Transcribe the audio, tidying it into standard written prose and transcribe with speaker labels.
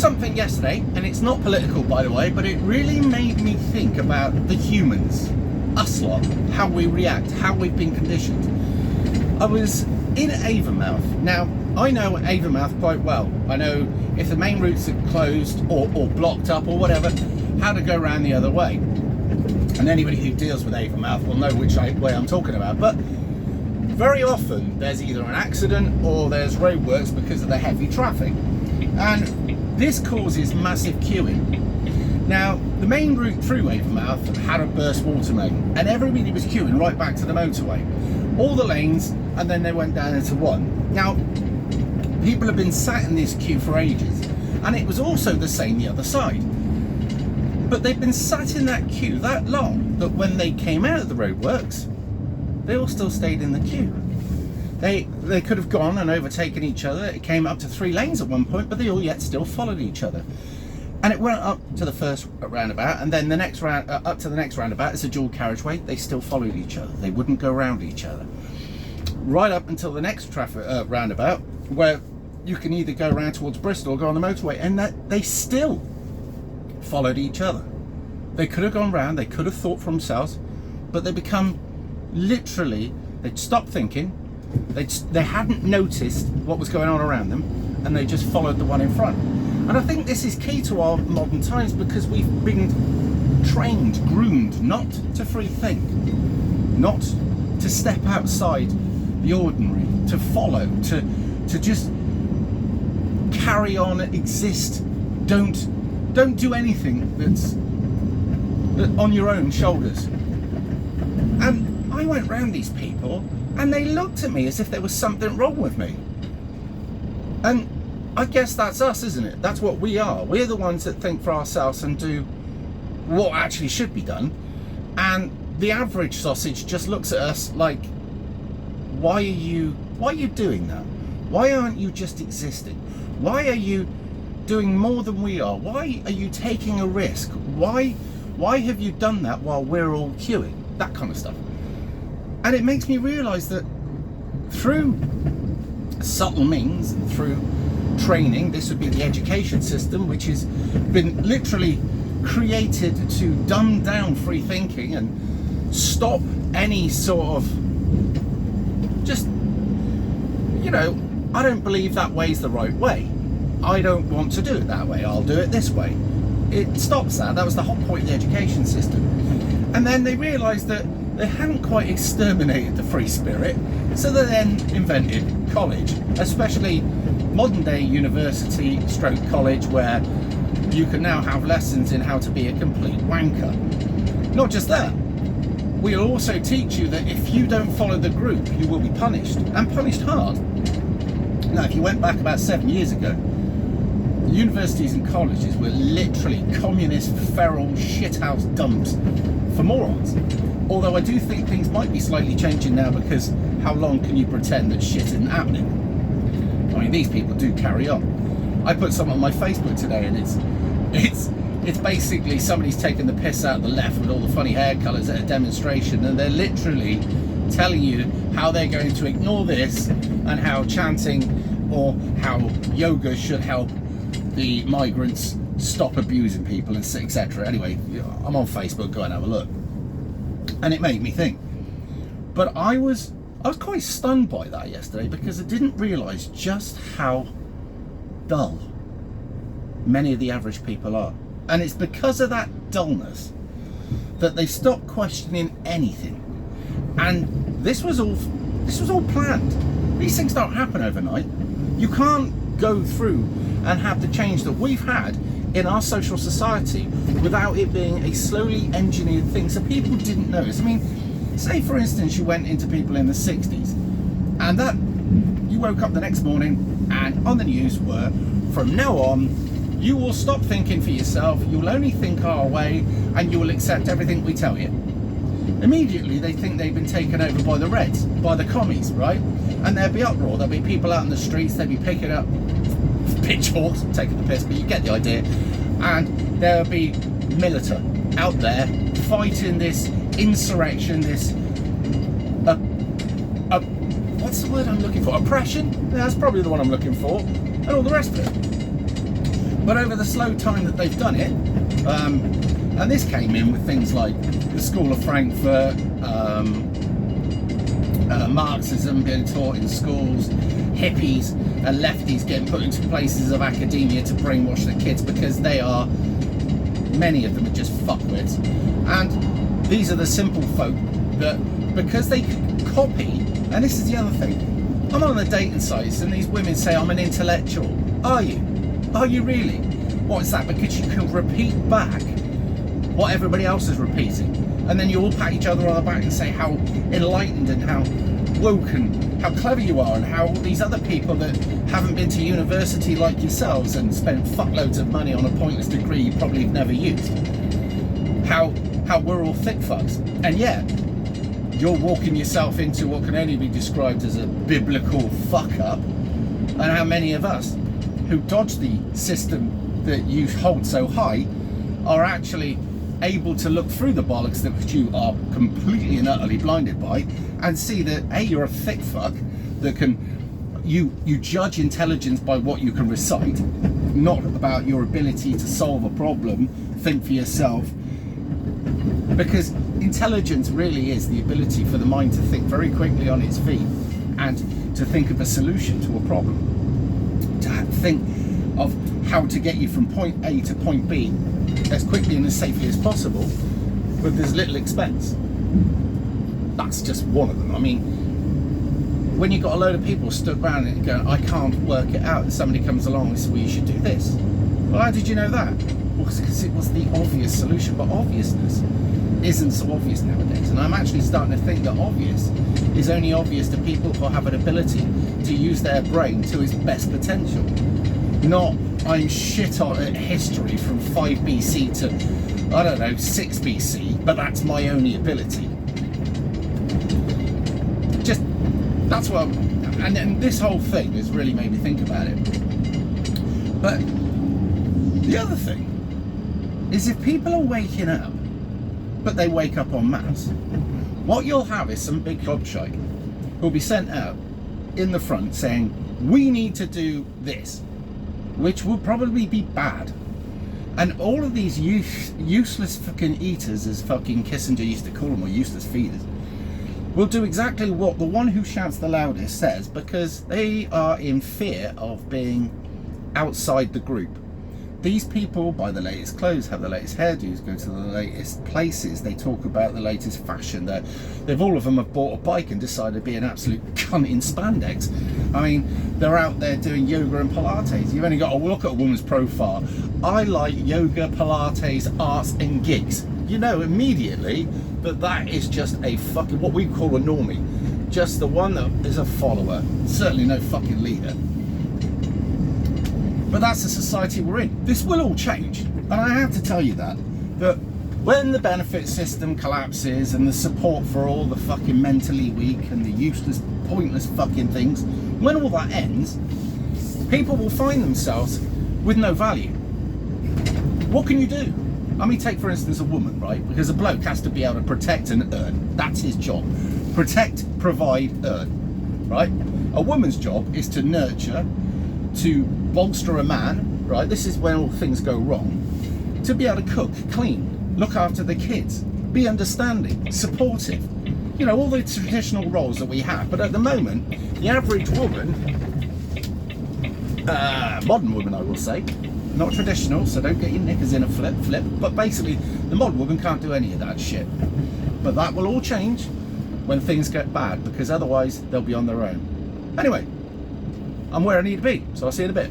Speaker 1: something yesterday, and it's not political, by the way, but it really made me think about the humans, us lot, how we react, how we've been conditioned. I was in Avonmouth. Now, I know Avonmouth quite well. I know if the main routes are closed or blocked up or whatever, how to go around the other way. And anybody who deals with Avonmouth will know which way I'm talking about. But very often there's either an accident or there's roadworks because of the heavy traffic. And this causes massive queuing. Now, the main route through Avonmouth had a burst water main, and everybody was queuing right back to the motorway. All the lanes, and then they went down into one. Now, people have been sat in this queue for ages, and it was also the same the other side. But they've been sat in that queue that long that when they came out of the roadworks, they all still stayed in the queue. They could have gone and overtaken each other. It came up to 3 lanes at one point, but they all yet still followed each other. And it went up to the first roundabout, and then the next round, up to the next roundabout. It's a dual carriageway. They still followed each other. They wouldn't go around each other. Right up until the next traffic roundabout, where you can either go around towards Bristol or go on the motorway, and that they still followed each other. They could have gone round. They could have thought for themselves, but they become literally. They'd stopped thinking. They hadn't noticed what was going on around them, and they just followed the one in front. And I think this is key to our modern times, because we've been trained, groomed, not to free think, not to step outside the ordinary, to follow, to just carry on, exist. Don't do anything that's on your own shoulders. And I went round these people, and they looked at me as if there was something wrong with me. And I guess that's us, isn't it? That's what we are. We're the ones that think for ourselves and do what actually should be done. And the average sausage just looks at us like, why are you doing that? Why aren't you just existing? Why are you doing more than we are? Why are you taking a risk? Why have you done that while we're all queuing? That kind of stuff. And it makes me realise that through subtle means, through training, this would be the education system, which has been literally created to dumb down free thinking and stop any sort of just, I don't believe that way's the right way. I don't want to do it that way. I'll do it this way. It stops that. That was the whole point of the education system. And then they realised that they hadn't quite exterminated the free spirit, so they then invented college, especially modern day university stroke college, where you can now have lessons in how to be a complete wanker. Not just that, we'll also teach you that if you don't follow the group, you will be punished, and punished hard. Now, if you went back about 7 years ago, universities and colleges were literally communist, feral shithouse dumps for morons. Although I do think things might be slightly changing now, because how long can you pretend that shit isn't happening? I mean, these people do carry on. I put something on my Facebook today, and it's basically somebody's taking the piss out of the left with all the funny hair colours at a demonstration, and they're literally telling you how they're going to ignore this, and how chanting or how yoga should help the migrants stop abusing people, and etc. Anyway, I'm on Facebook, go and have a look. And it made me think. But I was quite stunned by that yesterday, because I didn't realise just how dull many of the average people are. And it's because of that dullness that they stopped questioning anything. And this was all planned. These things don't happen overnight. You can't go through and have the change that we've had in our social society without it being a slowly engineered thing, so people didn't notice. I mean, say for instance you went into people in the 60s, and that you woke up the next morning and on the news were, from now on you will stop thinking for yourself, you will only think our way, and you will accept everything we tell you. Immediately they think they've been taken over by the Reds, by the commies, right? And there'd be uproar, there'd be people out in the streets, they'd be picking up pitchforks, taking the piss, but you get the idea. And there would be militant out there fighting this insurrection, this what's the word I'm looking for? Oppression? That's probably the one I'm looking for, and all the rest of it. But over the slow time that they've done it, and this came in with things like the School of Frankfurt, Marxism being taught in schools, hippies and lefties getting put into places of academia to brainwash the kids, because many of them are just fuckwits. And these are the simple folk that, because they can copy, and this is the other thing, I'm on the dating sites and these women say I'm an intellectual. Are you? Are you really? What is that? Because you can repeat back what everybody else is repeating, and then you all pat each other on the back and say how enlightened and how woke and how clever you are, and how all these other people that haven't been to university like yourselves and spent fuckloads of money on a pointless degree you probably have never used, how we're all thick fucks. And yet you're walking yourself into what can only be described as a biblical fuck up. And how many of us who dodge the system that you hold so high are actually able to look through the bollocks that you are completely and utterly blinded by, and see that A, you're a thick fuck that you judge intelligence by what you can recite, not about your ability to solve a problem, think for yourself. Because intelligence really is the ability for the mind to think very quickly on its feet and to think of a solution to a problem, to think of how to get you from point A to point B as quickly and as safely as possible with as little expense. That's just one of them. I mean, when you've got a load of people stuck around and going, I can't work it out, and somebody comes along and says, well, you should do this. Well, how did you know that? Well, because it was the obvious solution. But obviousness isn't so obvious nowadays, and I'm actually starting to think that obvious is only obvious to people who have an ability to use their brain to its best potential. Not, I'm shit at history from 5 BC to, I don't know, 6 BC, but that's my only ability. Just, that's what, and this whole thing has really made me think about it. But the other thing is, if people are waking up, but they wake up en masse, what you'll have is some big gobshite who'll be sent out in the front saying, we need to do this, which will probably be bad. And all of these useless fucking eaters, as fucking Kissinger used to call them, or useless feeders, will do exactly what the one who shouts the loudest says, because they are in fear of being outside the group. These people buy the latest clothes, have the latest hairdos, go to the latest places, they talk about the latest fashion. They've all of them have bought a bike and decided to be an absolute cunt in spandex. I mean, they're out there doing yoga and Pilates. You've only got to look at a woman's profile. I like yoga, Pilates, arts and gigs. You know immediately that is just a fucking, what we call a normie. Just the one that is a follower. Certainly no fucking leader. But that's the society we're in. This will all change. And I have to tell you that when the benefit system collapses and the support for all the fucking mentally weak and the useless, pointless fucking things, when all that ends, people will find themselves with no value. What can you do? I mean, take for instance a woman, right? Because a bloke has to be able to protect and earn. That's his job. Protect, provide, earn, right? A woman's job is to nurture, to bolster a man, right? This is when all things go wrong. To be able to cook, clean, look after the kids, be understanding, supportive. You know, all the traditional roles that we have. But at the moment, the average woman, modern woman I will say, not traditional, so don't get your knickers in a flip, but basically the modern woman can't do any of that shit. But that will all change when things get bad, because otherwise they'll be on their own. Anyway, I'm where I need to be, so I'll see you in a bit.